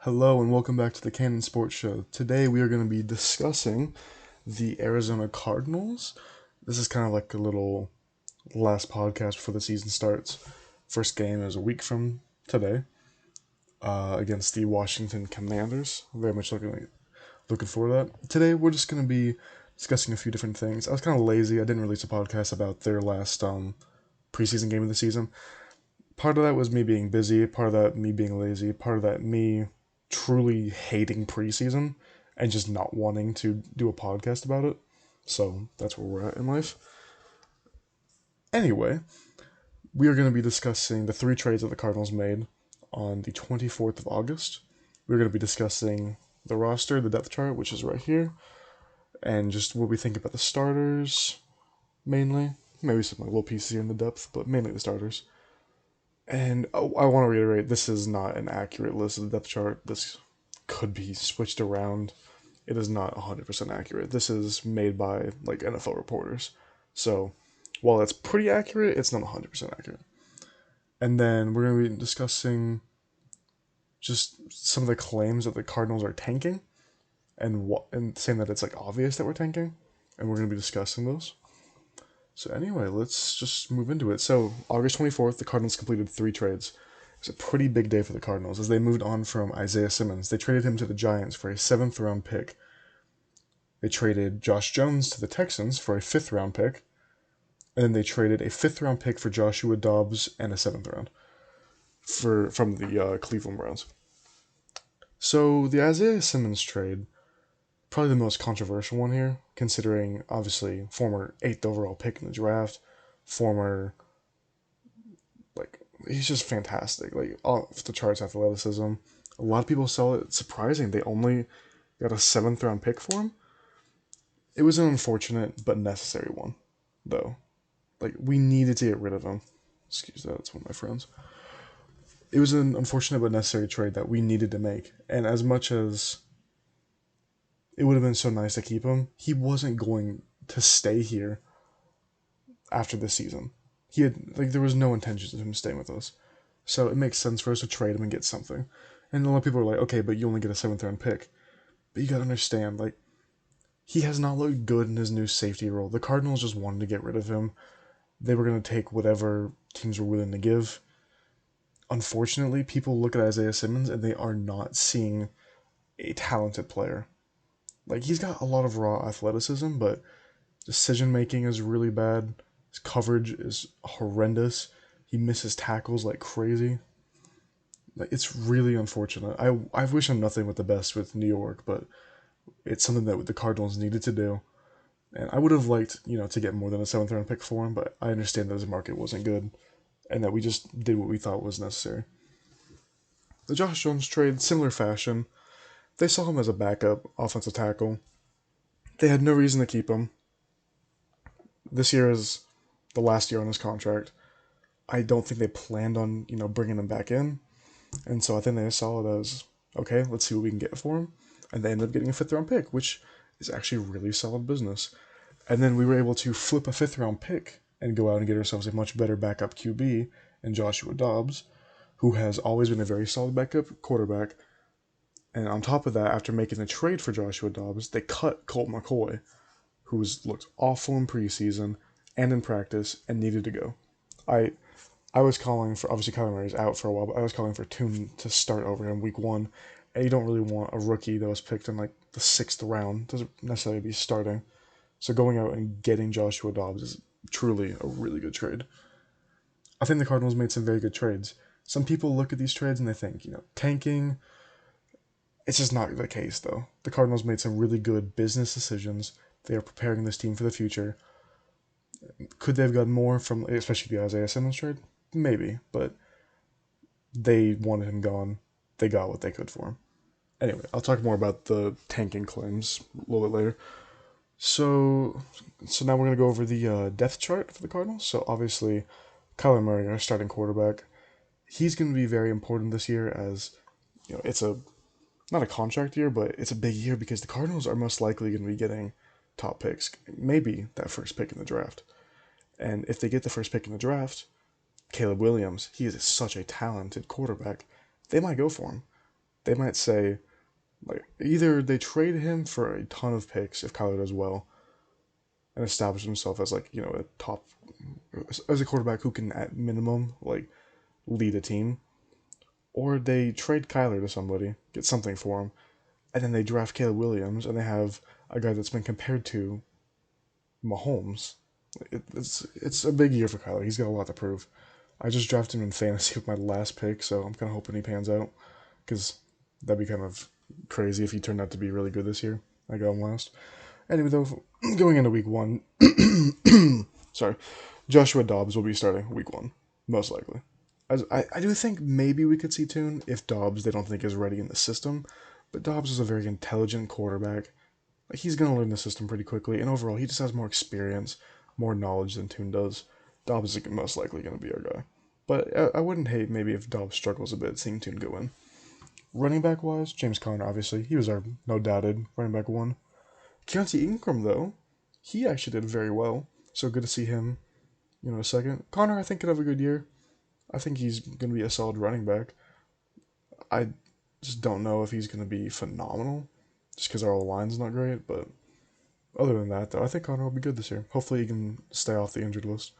Hello and welcome back to the Cannon Sports Show. Today we are going to be discussing the Arizona Cardinals. This is kind of like a little last podcast before the season starts. First game is a week from today against the Washington Commanders. Very much looking forward to that. Today we're just going to be discussing a few different things. I was kind of lazy. I didn't release a podcast about their last preseason game of the season. Part of that was me being busy, part of that me being lazy, part of that me truly hating preseason and just not wanting to do a podcast about it. So that's where we're at in life. Anyway, we are going to be discussing the three trades that the Cardinals made on the 24th of August. We're going to be discussing the roster, the depth chart, which is right here, and just what we think about the starters, mainly. Maybe some little pieces here in the depth, but mainly the starters. And I want to reiterate, this is not an accurate list of the depth chart. This could be switched around. It is not 100% accurate. This is made by like NFL reporters. So while it's pretty accurate, it's not 100% accurate. And then we're going to be discussing just some of the claims that the Cardinals are tanking and saying that it's like obvious that we're tanking. And we're going to be discussing those. So anyway, let's just move into it. So August 24th, the Cardinals completed three trades. It's a pretty big day for the Cardinals as they moved on from Isaiah Simmons. They traded him to the Giants for a 7th round pick. They traded Josh Jones to the Texans for a 5th round pick. And then they traded a 5th round pick for Joshua Dobbs and a 7th round from the Cleveland Browns. So the Isaiah Simmons trade, probably the most controversial one here, considering obviously former 8th overall pick in the draft, former, like, he's just fantastic, like off the charts athleticism. A lot of people saw it surprising. They only got a 7th round pick for him. It was an unfortunate but necessary one, though. Like, we needed to get rid of him. Excuse that, it's one of my friends. It was an unfortunate but necessary trade that we needed to make. And as much as it would have been so nice to keep him, he wasn't going to stay here after this season. There was no intention of him staying with us. So it makes sense for us to trade him and get something. And a lot of people are like, okay, but you only get a 7th round pick. But you gotta understand, like, he has not looked good in his new safety role. The Cardinals just wanted to get rid of him. They were going to take whatever teams were willing to give. Unfortunately, people look at Isaiah Simmons and they are not seeing a talented player. Like, he's got a lot of raw athleticism, but decision making is really bad. His coverage is horrendous. He misses tackles like crazy. Like, it's really unfortunate. I wish him nothing but the best with New York, but it's something that the Cardinals needed to do. And I would have liked, to get more than a 7th round pick for him, but I understand that his market wasn't good and that we just did what we thought was necessary. The Josh Jones trade, similar fashion. They saw him as a backup offensive tackle. They had no reason to keep him. This year is the last year on his contract. I don't think they planned on, bringing him back in. And so I think they saw it as, okay, let's see what we can get for him. And they ended up getting a 5th round pick, which is actually really solid business. And then we were able to flip a 5th round pick and go out and get ourselves a much better backup QB in Joshua Dobbs, who has always been a very solid backup quarterback. And on top of that, after making the trade for Joshua Dobbs, they cut Colt McCoy, who's looked awful in preseason and in practice and needed to go. I was calling for, obviously Kyler Murray's out for a while, but I was calling for Toon to start over in week 1. And you don't really want a rookie that was picked in like the 6th round, doesn't necessarily be starting. So going out and getting Joshua Dobbs is truly a really good trade. I think the Cardinals made some very good trades. Some people look at these trades and they think, tanking. It's just not the case, though. The Cardinals made some really good business decisions. They are preparing this team for the future. Could they have gotten more from, especially the Isaiah Simmons trade? Maybe, but they wanted him gone. They got what they could for him. Anyway, I'll talk more about the tanking claims a little bit later. So now we're going to go over the depth chart for the Cardinals. So obviously, Kyler Murray, our starting quarterback, he's going to be very important this year as, it's not a contract year, but it's a big year because the Cardinals are most likely going to be getting top picks, maybe that first pick in the draft. And if they get the first pick in the draft, Caleb Williams, he is such a talented quarterback, they might go for him. they might say, like, either they trade him for a ton of picks if Kyler does well and establish himself as, like, a top, as a quarterback who can, at minimum, like, lead a team, or they trade Kyler to somebody, get something for him, and then they draft Caleb Williams, and they have a guy that's been compared to Mahomes. It's a big year for Kyler. He's got a lot to prove. I just drafted him in fantasy with my last pick, so I'm kind of hoping he pans out, because that'd be kind of crazy if he turned out to be really good this year. I got him last. Anyway, though, going into week one, sorry, Joshua Dobbs will be starting week one, most likely. I do think maybe we could see Tune if Dobbs they don't think is ready in the system, but Dobbs is a very intelligent quarterback. Like, he's going to learn the system pretty quickly, and overall, he just has more experience, more knowledge than Tune does. Dobbs is most likely going to be our guy. But I wouldn't hate maybe if Dobbs struggles a bit seeing Tune go in. Running back wise, James Conner, obviously. He was our no doubted running back one. Keontae Ingram, though, he actually did very well. So good to see him, a second. Conner, I think, could have a good year. I think he's going to be a solid running back. I just don't know if he's going to be phenomenal, just because our line's not great. But other than that, though, I think Conner will be good this year. Hopefully he can stay off the injured list.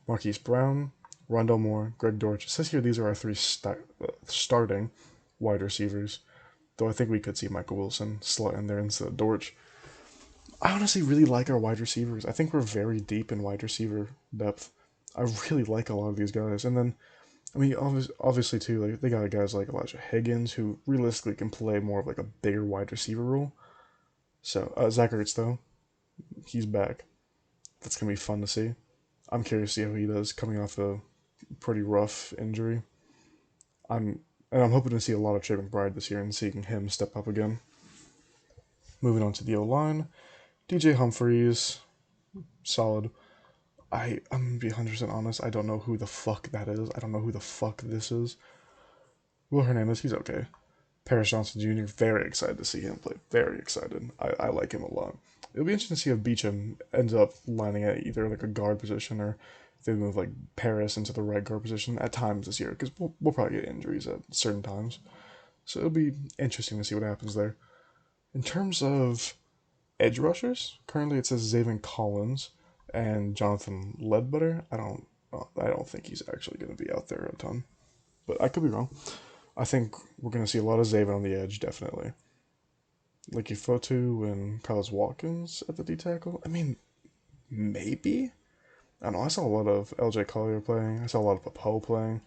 Marquise Brown, Rondell Moore, Greg Dortch. It says here these are our three starting wide receivers, though I think we could see Michael Wilson slot in there instead of Dortch. I honestly really like our wide receivers. I think we're very deep in wide receiver depth. I really like a lot of these guys. And then, I mean, obviously too, like, they got guys like Elijah Higgins who realistically can play more of like a bigger wide receiver role. So Zach Ertz, though, he's back. That's gonna be fun to see. I'm curious to see how he does coming off a pretty rough injury. I'm hoping to see a lot of Trey McBride this year and seeing him step up again. Moving on to the O-line, DJ Humphries, solid. I'm gonna be 100% honest, I don't know who the fuck that is. I don't know who the fuck this is. Will Hernandez, he's okay. Paris Johnson Jr., very excited to see him play. Very excited. I like him a lot. It'll be interesting to see if Beecham ends up lining at either like a guard position or if they move like Paris into the right guard position at times this year, because we'll probably get injuries at certain times. So it'll be interesting to see what happens there. In terms of edge rushers, currently it says Zaven Collins and Jonathan Ledbetter. I don't think he's actually going to be out there a ton, but I could be wrong. I think we're going to see a lot of Zaven on the edge, definitely. Licky Fotu and Carlos Watkins at the D tackle. I mean, maybe. I don't know. I saw a lot of LJ Collier playing. I saw a lot of Papo playing.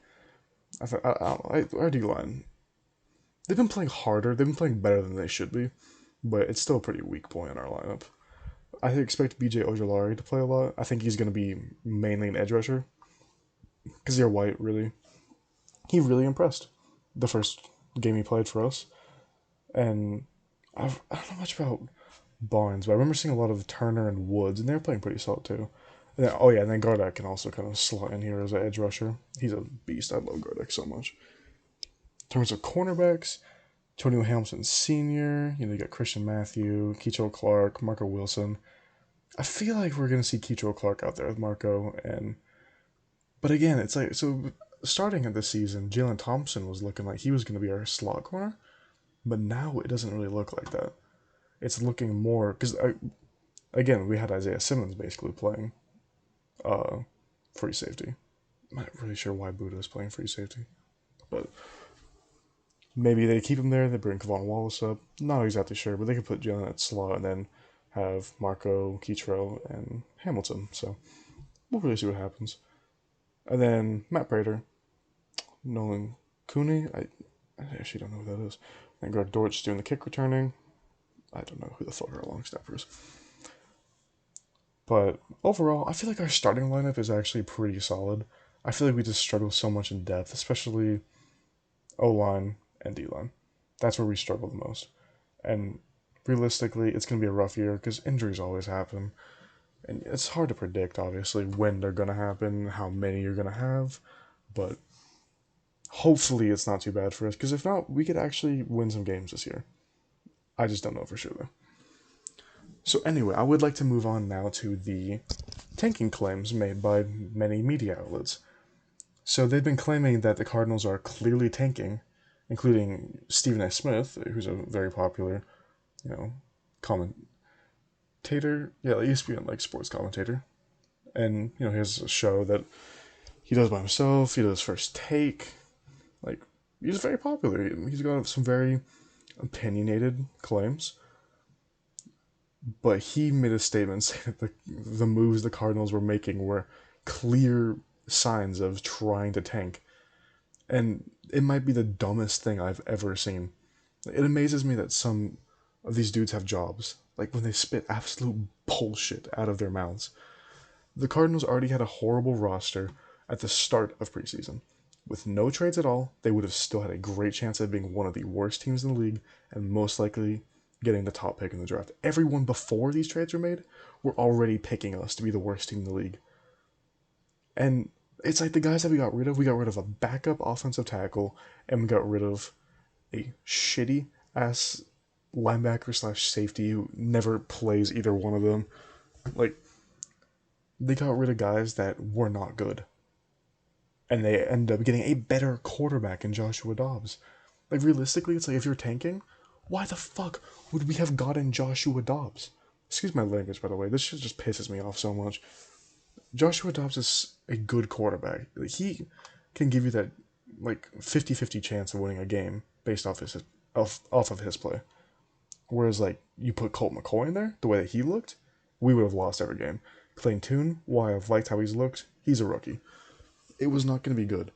Our D line. They've been playing harder. They've been playing better than they should be, but it's still a pretty weak point in our lineup. I expect BJ Ojolari to play a lot. I think he's going to be mainly an edge rusher because they're white, really. He really impressed the first game he played for us. And I don't know much about Barnes, but I remember seeing a lot of Turner and Woods, and they were playing pretty solid too. And then, and then Gardeck can also kind of slot in here as an edge rusher. He's a beast. I love Gardeck so much. In terms of cornerbacks, Antonio Hamilton Sr., you got Christian Matthew, Keecho Clark, Marco Wilson. I feel like we're going to see Keecho Clark out there with Marco. But again, it's like, so starting at this season, Jalen Thompson was looking like he was going to be our slot corner. But now it doesn't really look like that. It's looking more, because, again, we had Isaiah Simmons basically playing free safety. I'm not really sure why Buddha is playing free safety. But maybe they keep him there, they bring Kevon Wallace up. Not exactly sure, but they could put Jalen at slot and then have Marco, Keetrell, and Hamilton. So we'll really see what happens. And then Matt Prater, Nolan Cooney. I actually don't know who that is. And Greg Dortch doing the kick returning. I don't know who the fuck our long snapper is. But overall, I feel like our starting lineup is actually pretty solid. I feel like we just struggle so much in depth, especially O-line and D-line. That's where we struggle the most. And realistically, it's going to be a rough year because injuries always happen. And it's hard to predict, obviously, when they're going to happen, how many you're going to have. But hopefully it's not too bad for us, because if not, we could actually win some games this year. I just don't know for sure, though. So anyway, I would like to move on now to the tanking claims made by many media outlets. So they've been claiming that the Cardinals are clearly tanking, including Stephen A. Smith, who's a very popular, you know, commentator. Yeah, ESPN like sports commentator, and he has a show that he does by himself. He does First Take. Like, he's very popular. He's got some very opinionated claims, but he made a statement saying that the moves the Cardinals were making were clear signs of trying to tank. And it might be the dumbest thing I've ever seen. It amazes me that some of these dudes have jobs, like when they spit absolute bullshit out of their mouths. The Cardinals already had a horrible roster at the start of preseason. With no trades at all, they would have still had a great chance of being one of the worst teams in the league and most likely getting the top pick in the draft. Everyone before these trades were made were already picking us to be the worst team in the league. And it's like the guys that we got rid of a backup offensive tackle, and we got rid of a shitty ass linebacker slash safety who never plays either one of them. Like, they got rid of guys that were not good. And they end up getting a better quarterback in Joshua Dobbs. Like, realistically, it's like, if you're tanking, why the fuck would we have gotten Joshua Dobbs? Excuse my language, by the way. This shit just pisses me off so much. Joshua Dobbs is a good quarterback. He can give you that, like, 50-50 chance of winning a game based off of his play. Whereas, like, you put Colt McCoy in there, the way that he looked, we would have lost every game. Clayton Tune, while I've liked how he's looked, he's a rookie. It was not going to be good.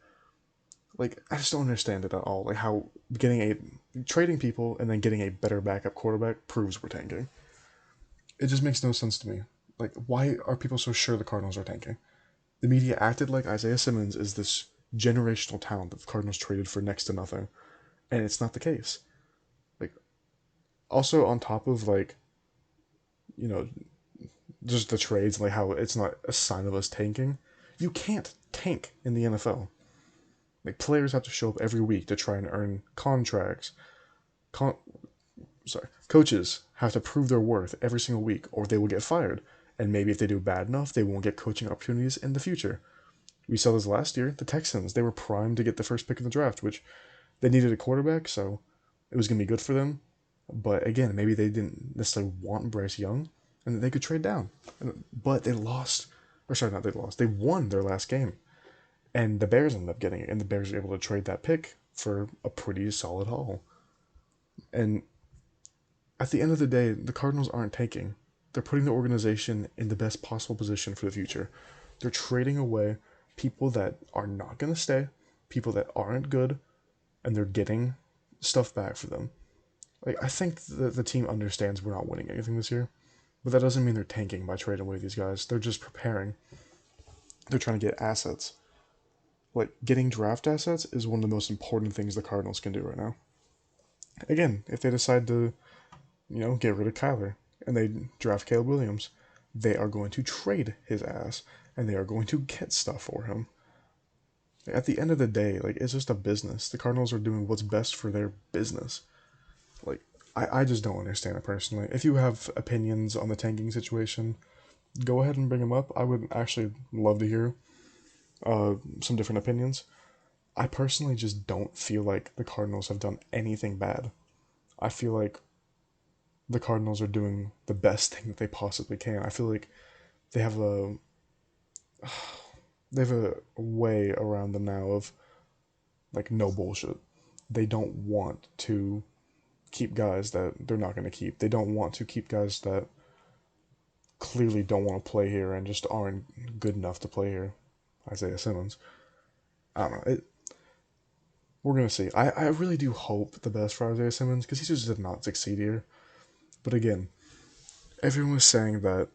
Like, I just don't understand it at all. Like, how trading people and then getting a better backup quarterback proves we're tanking. It just makes no sense to me. Like, why are people so sure the Cardinals are tanking? The media acted like Isaiah Simmons is this generational talent that the Cardinals traded for next to nothing, and it's not the case. Like, also on top of, like, you know, just the trades, like how it's not a sign of us tanking. You can't tank in the NFL. Like, players have to show up every week to try and earn contracts. Coaches have to prove their worth every single week, or they will get fired. And maybe if they do bad enough, they won't get coaching opportunities in the future. We saw this last year. The Texans, they were primed to get the first pick in the draft, which they needed a quarterback, so it was going to be good for them. But again, maybe they didn't necessarily want Bryce Young, and they could trade down. But they lost, or sorry, not they lost. They won their last game, and the Bears ended up getting it, and the Bears were able to trade that pick for a pretty solid haul. And at the end of the day, the Cardinals aren't tanking. They're putting the organization in the best possible position for the future. They're trading away people that are not going to stay, people that aren't good, and they're getting stuff back for them. Like, I think the team understands we're not winning anything this year, but that doesn't mean they're tanking by trading away these guys. They're just preparing. They're trying to get assets. Like, getting draft assets is one of the most important things the Cardinals can do right now. Again, if they decide to, get rid of Kyler and they draft Caleb Williams, they are going to trade his ass and they are going to get stuff for him. At the end of the day, like, it's just a business. The Cardinals are doing what's best for their business. Like, I just don't understand it personally. If you have opinions on the tanking situation, go ahead and bring them up. I would actually love to hear some different opinions. I personally just don't feel like the Cardinals have done anything bad. I feel like the Cardinals are doing the best thing that they possibly can. I feel like they have a way around them now of, like, no bullshit. They don't want to keep guys that they're not going to keep. They don't want to keep guys that clearly don't want to play here and just aren't good enough to play here. Isaiah Simmons. I don't know. We're going to see. I really do hope the best for Isaiah Simmons because he just did not succeed here. But again, everyone was saying that,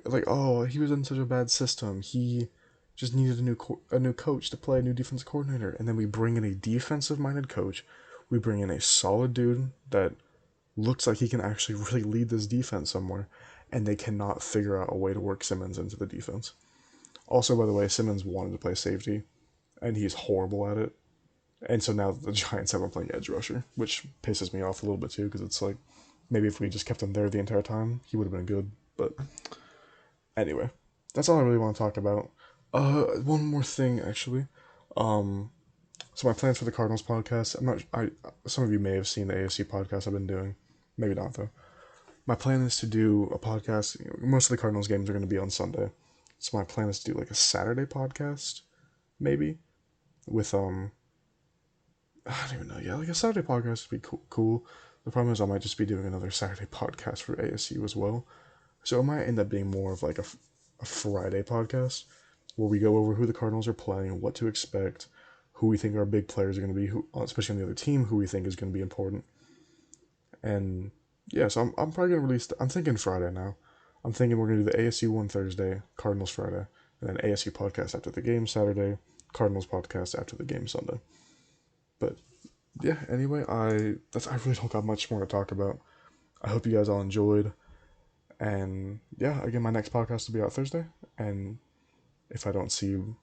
like, oh, he was in such a bad system. He just needed a new coach to play, a new defensive coordinator. And then we bring in a defensive-minded coach. We bring in a solid dude that looks like he can actually really lead this defense somewhere. And they cannot figure out a way to work Simmons into the defense. Also, by the way, Simmons wanted to play safety, and he's horrible at it. And so now the Giants have him playing edge rusher, which pisses me off a little bit too, because it's like, maybe if we just kept him there the entire time, he would have been good. But anyway, that's all I really want to talk about. One more thing, actually. So my plans for the Cardinals podcast, I'm not. Some of you may have seen the AFC podcast I've been doing. Maybe not though. My plan is to do a podcast. Most of the Cardinals games are going to be on Sunday, so my plan is to do like a Saturday podcast, maybe with I don't even know. Yeah, like a Saturday podcast would be cool. The problem is I might just be doing another Saturday podcast for ASU as well, so it might end up being more of like a Friday podcast where we go over who the Cardinals are playing, what to expect, who we think our big players are going to be, who, especially on the other team, who we think is going to be important. And yeah, so I'm probably going to release, I'm thinking Friday now. I'm thinking we're going to do the ASU one Thursday, Cardinals Friday, and then ASU podcast after the game Saturday, Cardinals podcast after the game Sunday. But yeah, anyway, I really don't got much more to talk about. I hope you guys all enjoyed. And yeah, again, my next podcast will be out Thursday. And if I don't see you,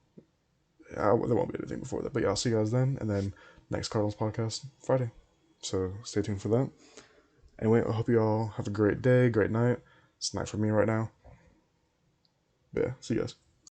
there won't be anything before that. But yeah, I'll see you guys then. And then next Cardinals podcast Friday. So stay tuned for that. Anyway, I hope you all have a great day, great night. It's night for me right now. But yeah, see you guys.